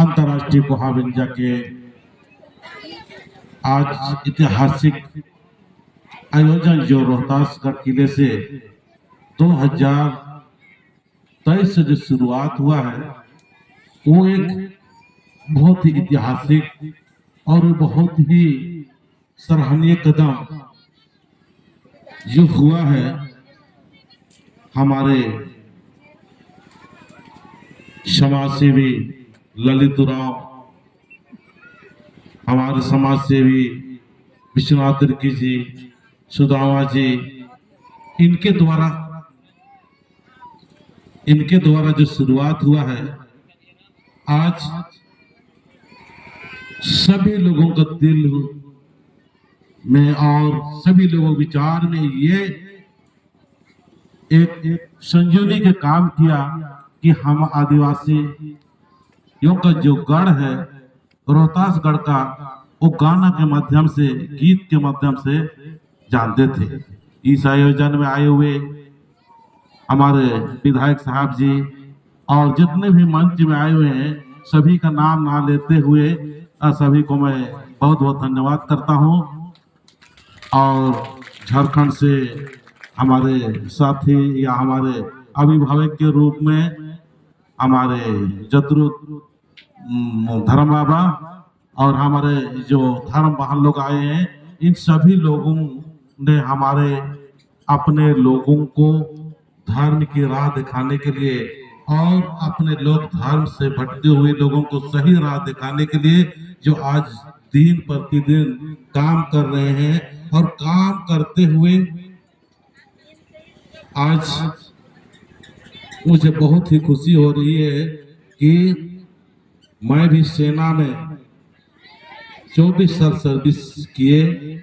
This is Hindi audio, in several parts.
अंतर्राष्ट्रीय कोहा विंजा के आज ऐतिहासिक आयोजन जो रोहतासगढ़ किले से 2023 से जो शुरुआत हुआ है, वो एक बहुत ही ऐतिहासिक और बहुत ही सराहनीय कदम जो हुआ है। हमारे समाज सेवी ललित उरांव, हमारे समाज सेवी विश्वनाथ तिर्की जी, सुदामा जी, इनके द्वारा जो शुरुआत हुआ है, आज सभी लोगों का दिल में और सभी लोगों विचार में ये एक संजीवनी का काम किया कि हम आदिवासियों का जो गढ़ है रोहतासगढ़ का, वो गाना के माध्यम से, गीत के माध्यम से जानते थे। इस आयोजन में आए हुए हमारे विधायक साहब जी और जितने भी मंच में आए हुए हैं, सभी का नाम ना लेते हुए सभी को मैं बहुत बहुत धन्यवाद करता हूं। और झारखंड से हमारे साथी या हमारे अभिभावक के रूप में हमारे जतरू धर्म बाबा और हमारे जो धर्म बहन लोग आए हैं, इन सभी लोगों ने हमारे अपने लोगों को धर्म की राह दिखाने के लिए और अपने लोग धर्म से भटके हुए लोगों को सही राह दिखाने के लिए जो आज दिन प्रतिदिन काम कर रहे हैं, और काम करते हुए आज मुझे बहुत ही खुशी हो रही है कि मैं भी सेना में 24 साल सर्विस किए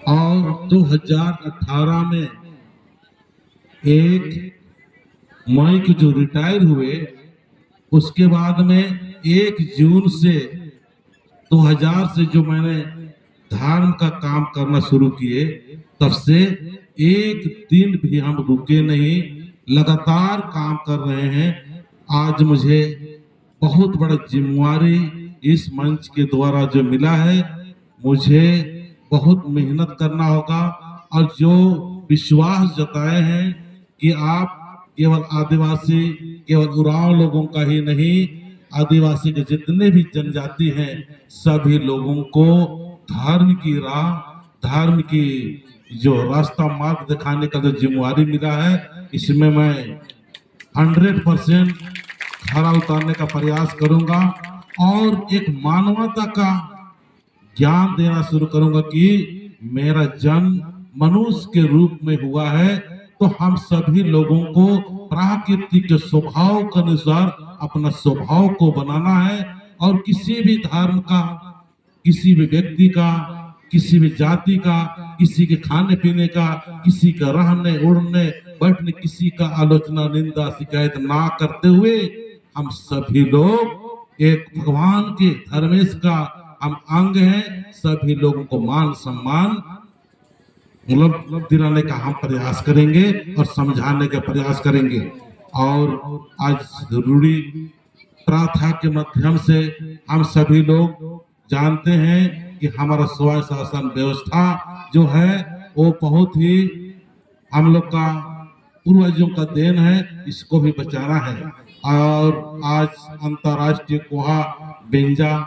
और 2018 में 1 मई को जो रिटायर हुए, उसके बाद में 1 जून से 2000 से जो मैंने धर्म का काम करना शुरू किए, तब से एक दिन भी हम रुके नहीं, लगातार काम कर रहे हैं। आज मुझे बहुत बड़ा जिम्मेवारी इस मंच के द्वारा जो मिला है, मुझे बहुत मेहनत करना होगा। और जो विश्वास जताए हैं कि आप केवल आदिवासी, केवल उरांव लोगों का ही नहीं, आदिवासी के जितने भी जनजाति हैं, सभी लोगों को धर्म की राह, धर्म की जो रास्ता मार्ग दिखाने का जो जिम्मेवारी मिला है, इसमें मैं 100% खरा उतारने का प्रयास करूंगा और एक मानवता का ज्ञान देना शुरू करूंगा कि मेरा जन्म मनुष्य के रूप में हुआ है, तो हम सभी लोगों को प्राकृतिक स्वभाव के अनुसार अपना स्वभाव को बनाना है। और किसी भी धर्म का, किसी भी व्यक्ति का, किसी भी जाति का, किसी के खाने पीने का, किसी का रहने उड़ने बैठने, किसी का आलोचना, निंदा, शिकायत ना करते हुए हम सभी लोग एक भगवान के धर्मेश का हम अंग हैं। सभी लोगों को मान सम्मान मतलब दिलाने का हम प्रयास करेंगे और समझाने का प्रयास करेंगे। और आज रूढ़ी प्रथा के माध्यम से हम सभी लोग जानते हैं कि हमारा स्वयं शासन व्यवस्था जो है, वो बहुत ही हम लोग का पूर्वजों का देन है, इसको भी बचाना है। और आज अंतर्राष्ट्रीय कोहा विंजा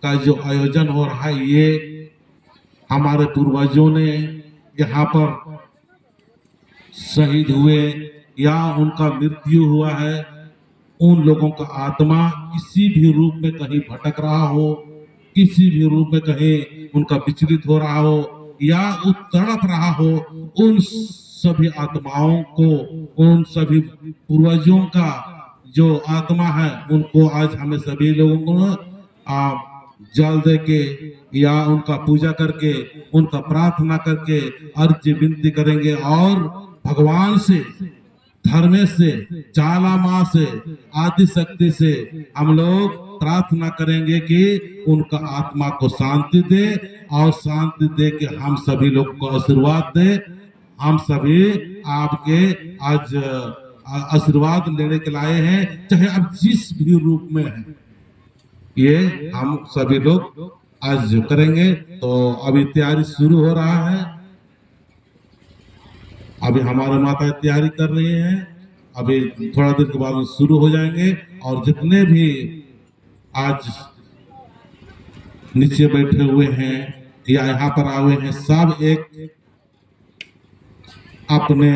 का जो आयोजन हो रहा है, ये हमारे पूर्वजों ने यहाँ पर शहीद हुए या उनका मृत्यु हुआ है, उन लोगों का आत्मा किसी भी रूप में कहीं भटक रहा हो, किसी भी रूप में कहीं उनका विचलित हो रहा हो या तड़प रहा हो, उन सभी आत्माओं को, उन सभी पूर्वजों का जो आत्मा है, उनको आज हमें सभी लोगों को जल दे के या उनका पूजा करके, उनका प्रार्थना करके अर्जी विनती करेंगे और भगवान से, धर्मेश से, चाला माँ से, आदि शक्ति से हम लोग प्रार्थना करेंगे कि उनका आत्मा को शांति दे और शांति दे के हम सभी लोग को आशीर्वाद दे। हम सभी आपके आज आशीर्वाद लेने के लाए हैं, चाहे आप जिस भी रूप में हैं, ये हम सभी लोग आज करेंगे। तो अभी तैयारी शुरू हो रहा है। अभी हमारे माता तैयारी कर रही हैं। अभी थोड़ा देर के बाद शुरू हो जाएंगे। और जितने भी आज नीचे बैठे हुए हैं या यहाँ पर आए हुए हैं, सब एक अपने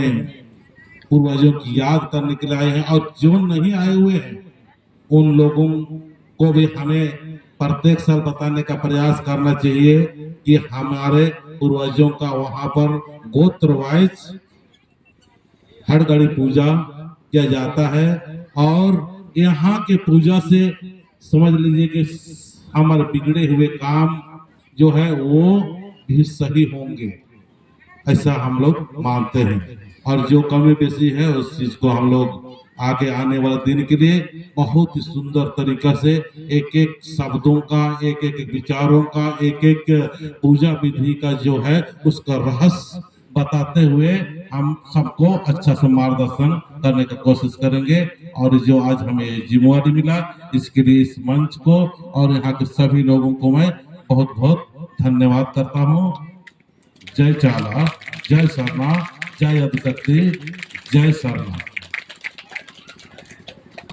पूर्वजों की याद करने के लिए आए हैं। और जो नहीं आए हुए हैं उन लोगों को भी हमें प्रत्येक साल बताने का प्रयास करना चाहिए कि हमारे पूर्वजों का वहां पर गोत्र वाइज हर घड़ी पूजा किया जाता है। और यहाँ के पूजा से समझ लीजिए कि हमारे बिगड़े हुए काम जो है वो भी सही होंगे, ऐसा हम लोग मानते हैं। और जो कमी बेसी है उस चीज को हम लोग आगे आने वाले दिन के लिए बहुत ही सुंदर तरीका से एक एक शब्दों का, एक एक विचारों का, एक एक पूजा विधि का जो है उसका रहस्य बताते हुए हम सबको अच्छा से मार्गदर्शन करने की कोशिश करेंगे। और जो आज हमें जिम्मेवारी मिला इसके लिए इस मंच को और यहाँ के सभी लोगों को मैं बहुत बहुत धन्यवाद करता हूँ। जय चाला, जय शर्मा, जय आदिशक्ति, जय शर्मा।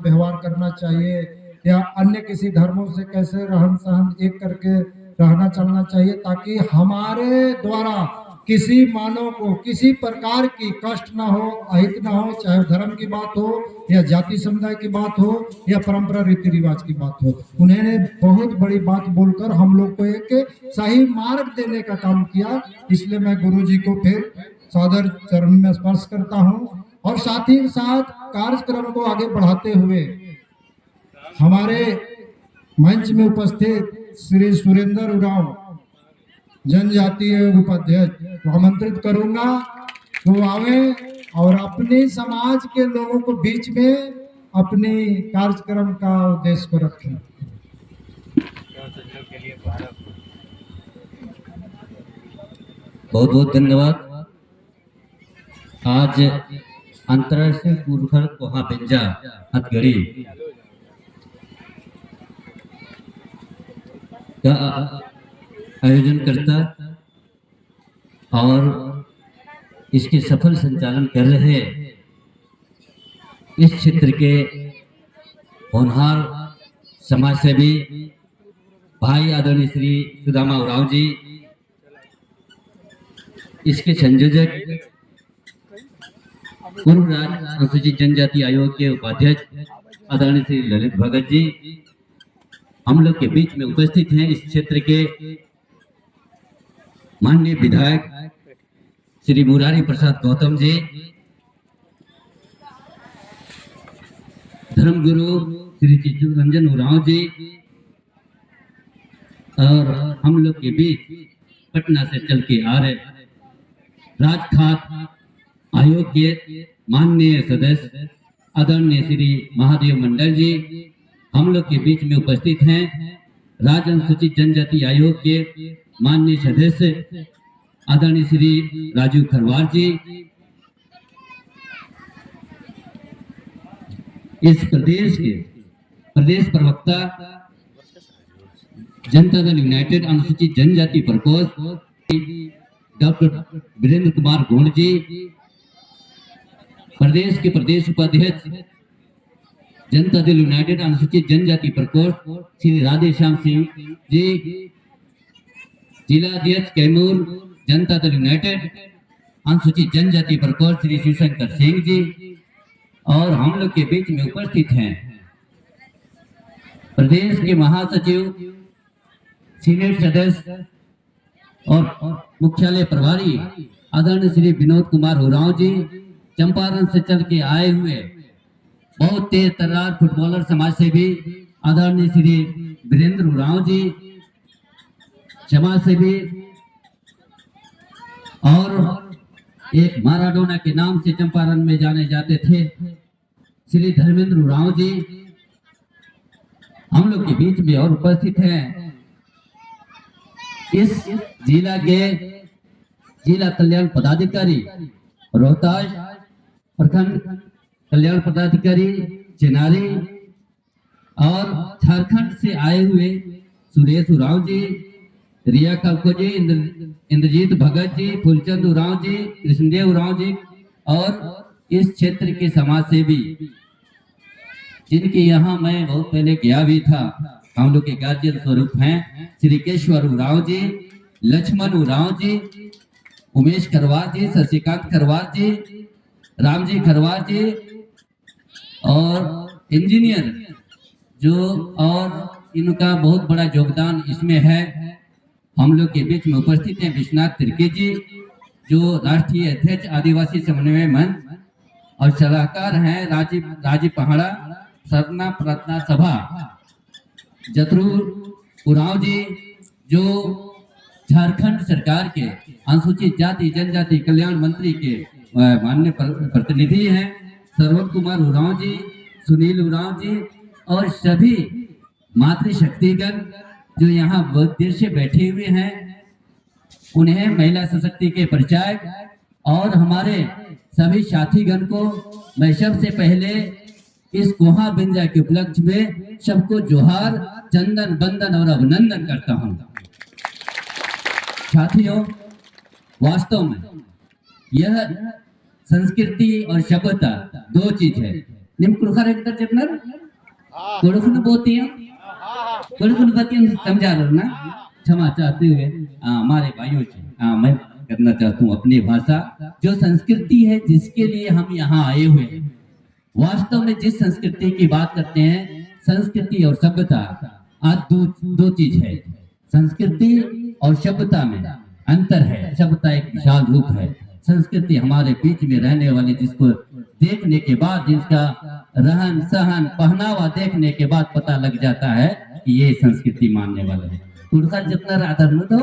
व्यवहार करना चाहिए या अन्य किसी धर्मों से कैसे रहन सहन एक करके रहना चलना चाहिए, ताकि हमारे द्वारा किसी मानव को किसी प्रकार की कष्ट ना हो, अहित ना हो, चाहे धर्म की बात हो या जाति समुदाय की बात हो या परंपरा रीति रिवाज की बात हो। उन्होंने बहुत बड़ी बात बोलकर हम लोग को एक सही मार्ग देने का काम किया। इसलिए मैं गुरु जी को फिर सादर चरण में स्पर्श करता हूँ। और साथ ही साथ कार्यक्रम को आगे बढ़ाते हुए हमारे मंच में उपस्थित श्री सुरेंद्र उरांव जनजातीय उपाध्यक्ष को आमंत्रित करूंगा वो आवे और अपने समाज के लोगों को बीच में अपने कार्यक्रम का उद्देश्य को रखें। बहुत बहुत धन्यवाद। आज अंतर्राष्ट्रीय पुरखर कोहा बेंजा हथगड़ी का आयोजन करता और इसके सफल संचालन कर रहे इस क्षेत्र के होनहार समाज सेवी भाई आदरणीय श्री सुदामा उरांव जी, इसके संयोजक पूर्व राज्य अनुसूचित जनजाति आयोग के उपाध्यक्ष आदरणीय श्री ललित भगत जी हम लोग के बीच में उपस्थित हैं। इस क्षेत्र के माननीय विधायक श्री मुरारी प्रसाद गौतम जी, धर्मगुरु श्री चित्तरंजन उरांव जी और हम लोग के बीच पटना से चल के आ रहे राजखाट आयोग के माननीय सदस्य आदरणीय श्री महादेव मंडल जी हम लोग के बीच में उपस्थित हैं। राज्य अनुसूचित जनजाति आयोग के माननीय सदस्य आदरणीय श्री राजू खरवार जी, इस प्रदेश के प्रदेश प्रवक्ता जनता दल यूनाइटेड अनुसूचित जनजाति प्रकोष्ठ डॉक्टर वीरेंद्र कुमार गोंड जी, प्रदेश के प्रदेश उपाध्यक्ष जनता दल यूनाइटेड अनुसूचित जनजाति प्रकोष्ठ श्री राधे श्याम सिंह जी, जिला अध्यक्ष कैमूर जनता दल यूनाइटेड अनुसूचित जनजाति प्रकोष्ठ श्री शिवशंकर सिंह जी, और हम लोग के बीच में उपस्थित हैं प्रदेश के महासचिव, सीनेट सदस्य और मुख्यालय प्रभारी आदरणीय श्री विनोद कुमार उरांव जी, चंपारण से चल के आए हुए बहुत तेज तर्रार फुटबॉलर समाज सेवी आदरणीय श्री वीरेंद्र उरांव जी, समाज सेवी और एक माराडोना के नाम से चंपारण में जाने जाते थे श्री धर्मेंद्र उरांव जी हम लोग के बीच में और उपस्थित हैं। इस जिला के जिला कल्याण पदाधिकारी रोहतास प्रखंड कल्याण पदाधिकारी चिनारी और झारखंड से आए हुए सुरेश उरांव जी, रिया कल्को जी, इंद्रजीत भगत जी, फूलचंद उरांव जी, कृष्णदेव उरांव जी और इस क्षेत्र के समाज सेवी जिनके यहाँ मैं बहुत पहले गया भी था, हम लोग के गार्जियन स्वरूप हैं श्री केशवर उरांव जी, लक्ष्मण उरांव जी, उमेश खरवार जी, शशिकांत खरवार जी, रामजी खरवार जी और इंजीनियर जो और इनका बहुत बड़ा योगदान इसमें है। हम लोग के बीच में उपस्थित हैं विश्वनाथ तिर्की जी जो राष्ट्रीय अध्यक्ष आदिवासी समन्वय मंच और सलाहकार हैं राजीव पहाड़ा सरना प्रार्थना सभा, जतरू उरांव जी जो झारखंड सरकार के अनुसूचित जाति जनजाति कल्याण मंत्री के माननीय प्रतिनिधि हैं, श्रवण कुमार उरांव जी, सुनील उरांव जी और सभी मातृशक्तिगण जो यहाँ बहुत देर से बैठे हुए हैं, उन्हें महिला सशक्ति के परिचय और हमारे सभी साथीगण को मैं सबसे पहले इस कोहा बिंजा के उपलक्ष्य में सबको जोहार, चंदन, बंदन और अभिनंदन करता हूं। साथियों, वास्तव में यह संस्कृति और सभ्यता दो चीज है। निम कुरखर एक तरह जितना कुरखन बोती है, कुरखन बोती समझा रहा ना, क्षमा चाहते हुए हमारे भाइयों से मैं करना चाहता हूँ अपनी भाषा जो संस्कृति है जिसके लिए हम यहाँ आए हुए हैं। वास्तव में जिस संस्कृति की बात करते हैं, संस्कृति और सभ्यता आज दो चीज है। संस्कृति और सभ्यता में अंतर है। सभ्यता एक विशाल रूप है, संस्कृति हमारे बीच में रहने वाले जिसको देखने के बाद, जिसका रहन सहन पहनावा देखने के बाद पता लग जाता है कि ये संस्कृति मानने वाला है। उनका जितना आदर न दो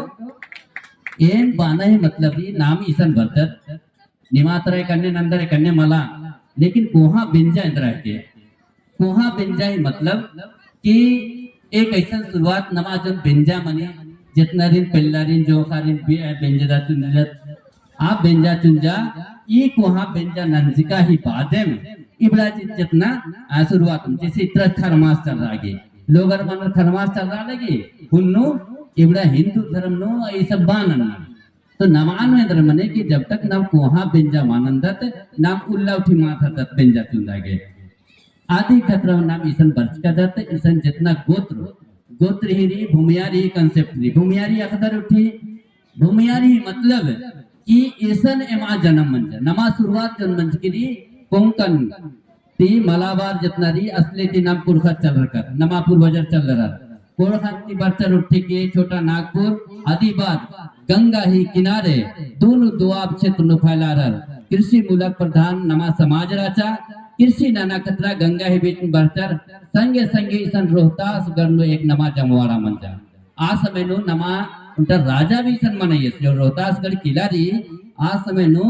एन बाना ही मतलब ही नाम ईसन भरतर निमात्र कन्ने नंदर कन्ने मला, लेकिन कोहा बिंजा इंद्रा के कोहा बिंजा ही मतलब कि एक ऐसा शुरुआत नमाजन बिंजा मने जितना दिन पहला दिन जो खारिन बिंजा चुनजत आप बिंजा चुनजा ये कोहा बिंजा नंजिका ही बादे में इबड़ा जितना शुरुआत जैसे इतना खरमास चल रहा है, लोग अगर मन खरमास चल रहा लगे हुन्नो इबड़ा हिंदू धर्म नो ये सब बानना तो नमान में मने कि जब तक नाम कोहा बिंजा मानंदत नाम उल्ला उठी माथा तक बिंजा चुंदा गए आदि खतरा नाम ईसन बर्च का दत ईसन जितना गोत्र ही रही भूमियारी कंसेप्ट रही भूमियारी अखदर उठी भूमियारी मतलब कि ईसन एमा जन्म मंज नमा शुरुआत जन्म मंज के लिए कोंकण ती मलाबार जितना रही असली ती नाम पुरखा चल रखा नमा पूर्वजर चल रहा कोरखाती बर्चर उठी के छोटा नागपुर आदिबाद गंगा ही किनारे दोनों दुआब क्षेत्र नु फैला रहा कृषि मूलक प्रधान नमा समाज राचा कृषि नाना खतरा गंगा ही बीच में बर्चर संगे संगे ईसन रोहतास गढ़ एक नमा जमवाड़ा मंजा आ समय नो नमा उनका राजा भी ईसन मनाइए जो रोहतासगढ़ किला रही आ समय नो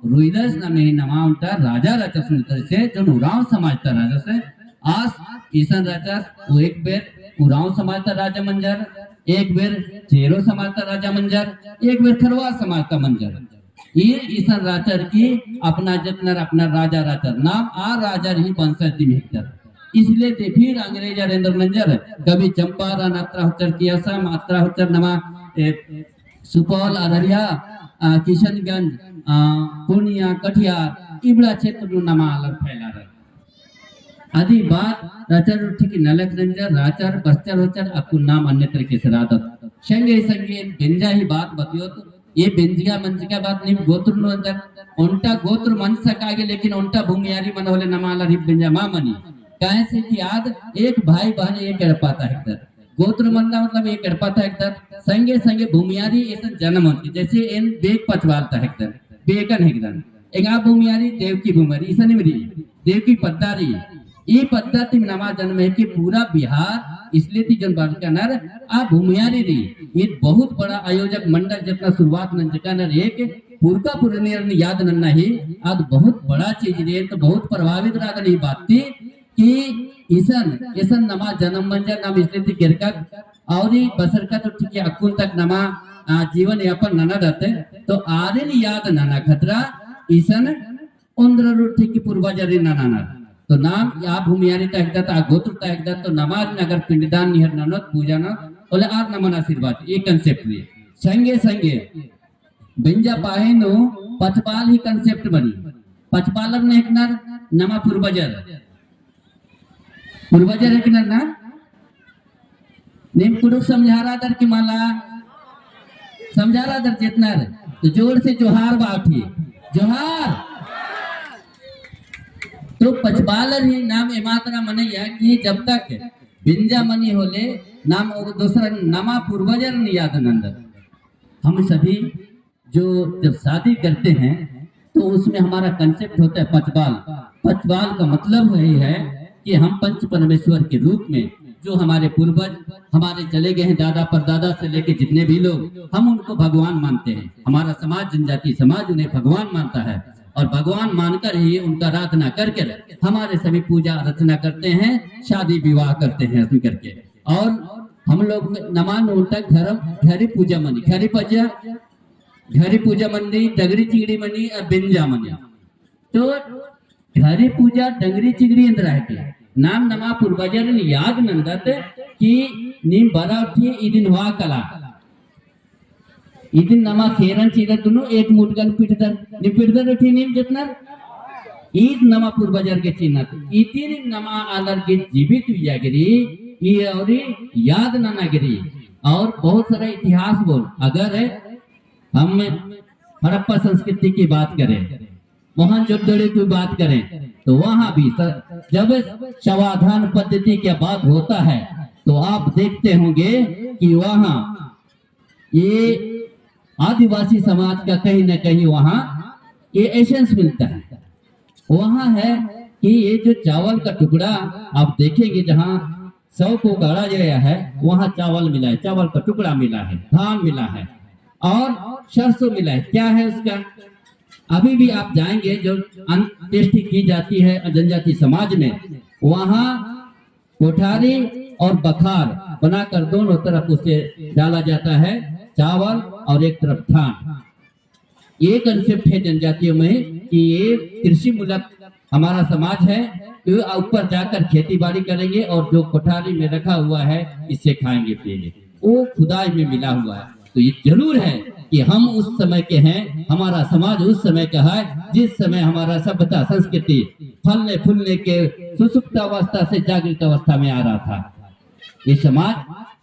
रुइलस नामे नमा उनका राजा राचा सुनते से जो उरांव समाज का राजा से आस ईसन राजा वो एक बेर उरांव समाज का राजा मंजर, एक बेर चेरो समाज का राजा मंजर, एक बेर खरवार समाज का मंजर। ये ईसन राचर की अपना जितना अपना राजा राचर नाम आ राजा ही बंसर दिमिक्तर इसलिए ते फिर अंग्रेज अरेंद्र मंजर कभी चंपारण अत्रा होचर की असम अत्रा होचर नमा सुपौल अररिया किशनगंज पूर्णिया कटिहार इबड़ा क्षेत्र नमा अलग फैला रहा आदि बात राचार उठी की नलक रंजर राचार बस्तर होचर आपको नाम अन्य तरीके से रादत संगे संगे बेंजा ही बात बतियो तो ये बेंजिया मंजिका बात नहीं गोत्र नो अंदर उनका गोत्र मन सकागे लेकिन उनका भूमियारी मन होले नमाला रिप बेंजा मामनी काहे से कि याद एक भाई बहन एक एड़पाता है इधर गोत्र मनना मतलब एक एड़पाता है इधर संगे संगे भूमियारी ऐसा जन्म होती जैसे इन बेग पचवालता है इधर बेगन है इधर एक आप भूमियारी देव की भूमियारी ऐसा नहीं मेरी देव की पद्दारी ये पद्धति में नमा जन्म है कि पूरा बिहार इसलिए थी जन नर आ भूमियारी रही ये बहुत बड़ा आयोजक मंडल जितना शुरुआत नंजका नर एक पूर्का पुरनियर ने याद नन्ना ही आज बहुत बड़ा चीज रही तो बहुत प्रभावित रहा नहीं बात थी कि ईसन नमा जन्म मंजर नाम इसलिए थी गिरकर और बसर का तो ठीक है अकुन तक नमा जीवन यापन नना रहते तो आर्यन याद नाना खतरा ईसन उन्द्र ठीक पूर्वजरी नाना तो नाम या भूमियारी तहगदत आगोत्र तहगदत तो नमाज नगर पिंडदान निहर ननत पूजा न ओले आर नमन आशीर्वाद ये कंसेप्ट हुए संगे संगे बिंजा पाहे नो पचपाल ही कंसेप्ट बनी पचपालर ने एक नर नमा पूर्वजर एक नर ना नेम कुडुक समझा रहा दर की माला समझा रहा दर जितना तो जोर से जोहार बाठी जोहार तो पचपालर ही नाम एमात्रा मनैया कि जब तक बिंजा मनी होले नाम और दूसरा नमा पूर्वजर याद नंद हम सभी जो जब शादी करते हैं तो उसमें हमारा कंसेप्ट होता है पचबाल पचबाल का मतलब यही है कि हम पंच परमेश्वर के रूप में जो हमारे पूर्वज हमारे चले गए हैं दादा परदादा से लेके जितने भी लोग हम उनको भगवान मानते हैं हमारा समाज जनजाति समाज उन्हें भगवान मानता है और भगवान मानकर ही उनका आराधना करके हमारे सभी पूजा अर्चना करते हैं शादी विवाह करते हैं ऐसे करके और हम लोग नमान उल्टा घरी पूजा मनी घरी पूजा मनी डगरी चिगड़ी मनी और बिंजा मनी तो घरी पूजा डंगरी चिगड़ी अंदर है नाम नमा पूर्वजर याद नंदत कि नीम बरा उठी इदिन हुआ कला इदिन नमा खेरन चीदर दोनों एक मुटगन पिटदर उठी नीम जितना ईद नमा पूर्वजर के चिन्हत इतिन नमा आलर के जीवित हुआ गिरी ये और याद नाना गिरी और बहुत सारा इतिहास बोल अगर हम हड़प्पा संस्कृति की बात करें मोहनजोदड़ो की बात करें तो वहां भी जब शवाधान पद्धति की बात होता है तो आप देखते होंगे कि वहां ये आदिवासी समाज का कहीं न कहीं वहां ये एसेंस मिलता है वहां है कि ये जो चावल का टुकड़ा आप देखेंगे जहां 100 को गाड़ा गया है वहां चावल मिला है चावल का टुकड़ा मिला है धान मिला है और सरसों मिला है क्या है उसका अभी भी आप जाएंगे जो अंत्येष्टि की जाती है जनजाति समाज में वहां कोठारी और बखार बनाकर दोनों तरफ उसे डाला जाता है चावल और एक तरफ धान ये कंसेप्ट है जनजातियों में कि ये कृषि मूलक हमारा समाज है तो ऊपर जाकर खेती बाड़ी करेंगे और जो कोठारी में रखा हुआ है इससे खाएंगे पिएंगे वो खुदाई में मिला हुआ है तो ये जरूर है कि हम उस समय के हैं हमारा समाज उस समय का है जिस समय हमारा सभ्यता संस्कृति फलने फूलने के सुसुप्त अवस्था से जागृत अवस्था में आ रहा था ये समाज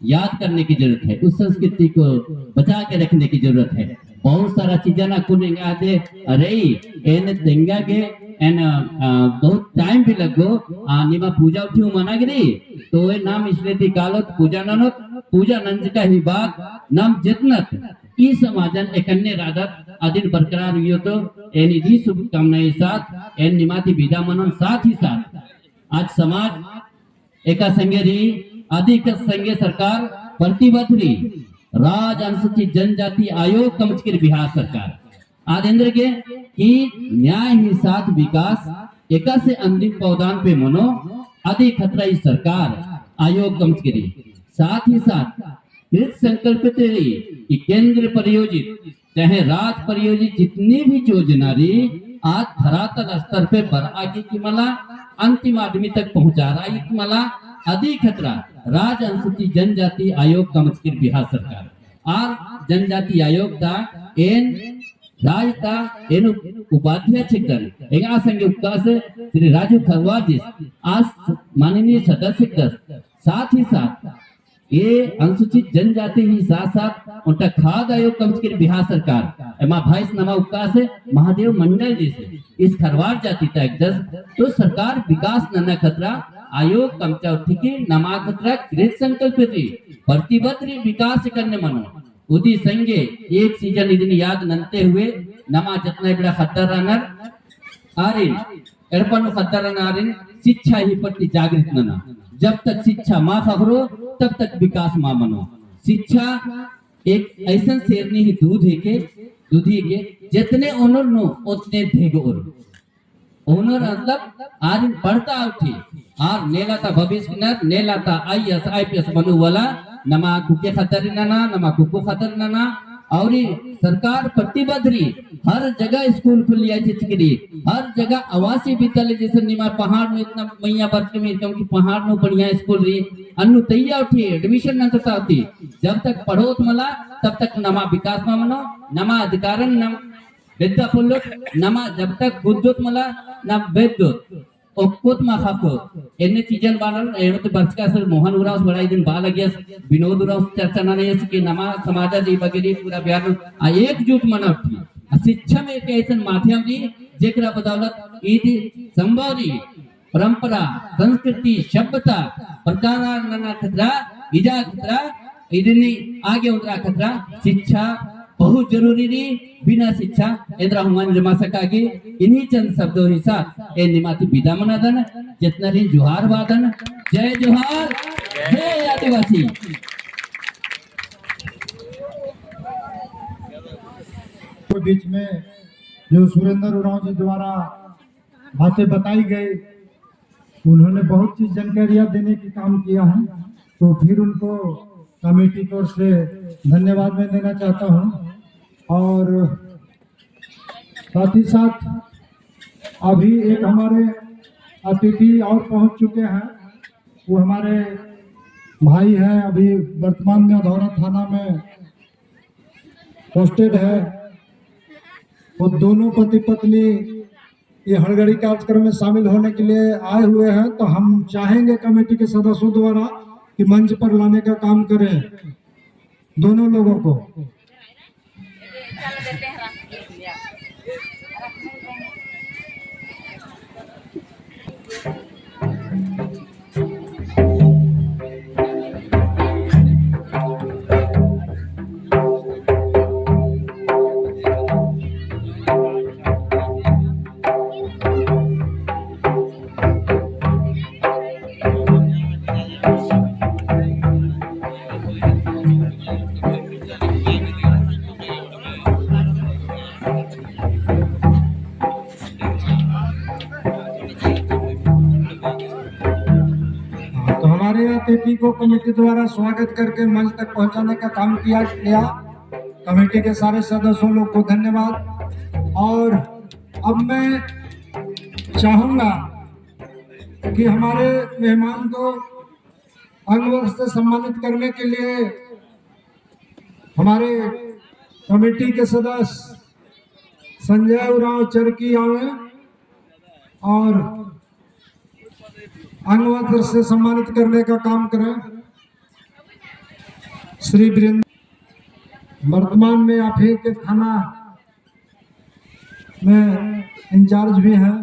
याद करने की जरूरत है उस संस्कृति को बचा के रखने की जरूरत है बहुत सारा चीजें ना कुनेगा दे अरे एन देंगा के एन बहुत टाइम भी लगो निमा पूजा उठी मना गिरी तो ये नाम इसलिए कालोत पूजा नंज का ही बात नाम जितनत ई समाजन एकन्ने रादत अदिन बरकरार हुई तो एन दी शुभकामनाएं साथ एन निमाती विदा मनन साथ ही साथ आज समाज एका संगे री अधिक संगे सरकार प्रतिबद्ध री राज अनुसूचित जनजाति आयोग कमचकिर बिहार सरकार आदेंद्र के कि न्याय ही साथ विकास एका से अंतिम पौधान पे मनो अधिक खतरा इस सरकार आयोग कमचकिरी साथ ही साथ कृत संकल्पित कि केंद्र परियोजित चाहे राज्य परियोजित जितनी भी योजना रही आज धरातल स्तर पे आगे की मला अंतिम आदमी तक पहुंचा रहा है मला अधिक खतरा राज अनुसूचित जनजाति आयोग कमचकिर बिहार सरकार और जनजाति आयोग का एन राजता एनु उपाध्यक्ष कर एक संघ उपकास श्री राजू खरवार जी आज माननीय सदस्य साथ ही साथ ये अनुसूचित जनजाति ही साथ साथ उनका खाद आयोग कमचकिर बिहार सरकार एमा भाईस नमा उपकास महादेव मंडल जी से इस खरवार जाति तक 10 तो सरकार विकास नन्ना खतरा आयोग कमचा उठी नमा खतरा कृत संकल्पित प्रतिबद्ध विकास करने मनो उदी संगे एक सीजन इदिन याद नंते हुए नमा जतना बड़ा खतर रनर आरिन एरपनु खतर रन आरिन शिक्षा ही प्रति जागृत नना जब तक शिक्षा माँ खबरो तब तक विकास माँ मनो शिक्षा एक ऐसा शेरनी ही दूधी के जितने ओनर नो उतने धेगो ओनर मतलब आरिन पढ़ता उठी आर नेलाता भविष्य नर नेलाता आईएएस आईपीएस बनु वाला नमा कुके खतर नना नमा कुको खतर नना और ये सरकार प्रतिबद्ध रही हर जगह स्कूल खुल जाए हर जगह आवासीय विद्यालय जैसे निमार पहाड़ में इतना मैया वर्ष में क्योंकि पहाड़ में बढ़िया स्कूल रही अन्नु तैयार उठी एडमिशन नंतर होती जब तक पढ़ोत मला तब तक नमा विकास में मनो नमा अधिकारन नम विद्या पुल्लो नमा जब तक बुद्धोत मला ना वेद्योत ओक्कोत मा खाको एने चीजन बालन एनो तो बर्च का सर मोहन उराव बड़ाई दिन बाल गया विनोद उराव चर्चा ना नहीं कि नमा समाज दी वगैरह पूरा बिहार आ एकजुट मना उठी शिक्षा में एक ऐसा माध्यम दी जेकरा बदौलत ईद संभवरी परंपरा संस्कृति सभ्यता प्रकार नाना खतरा इजा खतरा इदनी आगे उतरा खतरा शिक्षा बहुत जरूरी रही बिना शिक्षा इधर हमारे जमा सकागे इन्हीं चंद शब्दों ही साथ ए निमाती विदा मनादन जितना री जोहार वादन जय जोहार जय आदिवासी तो बीच में जो सुरेंद्र उरांव जी द्वारा बातें बताई गई उन्होंने बहुत चीज जानकारियां देने की काम किया है तो फिर उनको कमेटी की ओर से धन्यवाद मैं देना चाहता हूं और साथ ही साथ अभी एक हमारे अतिथि और पहुंच चुके हैं वो हमारे भाई हैं अभी वर्तमान में अधौरा थाना में पोस्टेड है वो दोनों पति पत्नी ये हड़गड़ी कार्यक्रम में शामिल होने के लिए आए हुए हैं तो हम चाहेंगे कमेटी के सदस्यों द्वारा कि मंच पर लाने का काम करें दोनों लोगों को अतिथि को कमेटी द्वारा स्वागत करके मंच तक पहुंचाने का काम किया गया कमेटी के सारे सदस्यों लोग को धन्यवाद और अब मैं चाहूंगा कि हमारे मेहमान को अंगवर्ष से सम्मानित करने के लिए हमारे कमेटी के सदस्य संजय उरांव चरकी आवे और अंगवर्ष से सम्मानित करने का काम करें। श्री वीरेंद्र वर्तमान में आप ही के थाना में इंचार्ज भी हैं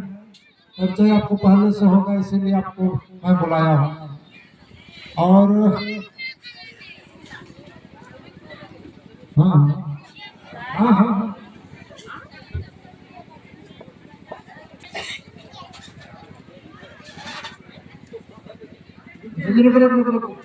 और चाहे आपको पहले से होगा इसीलिए आपको मैं बुलाया हूँ और हाँ हाँ हाँ रुको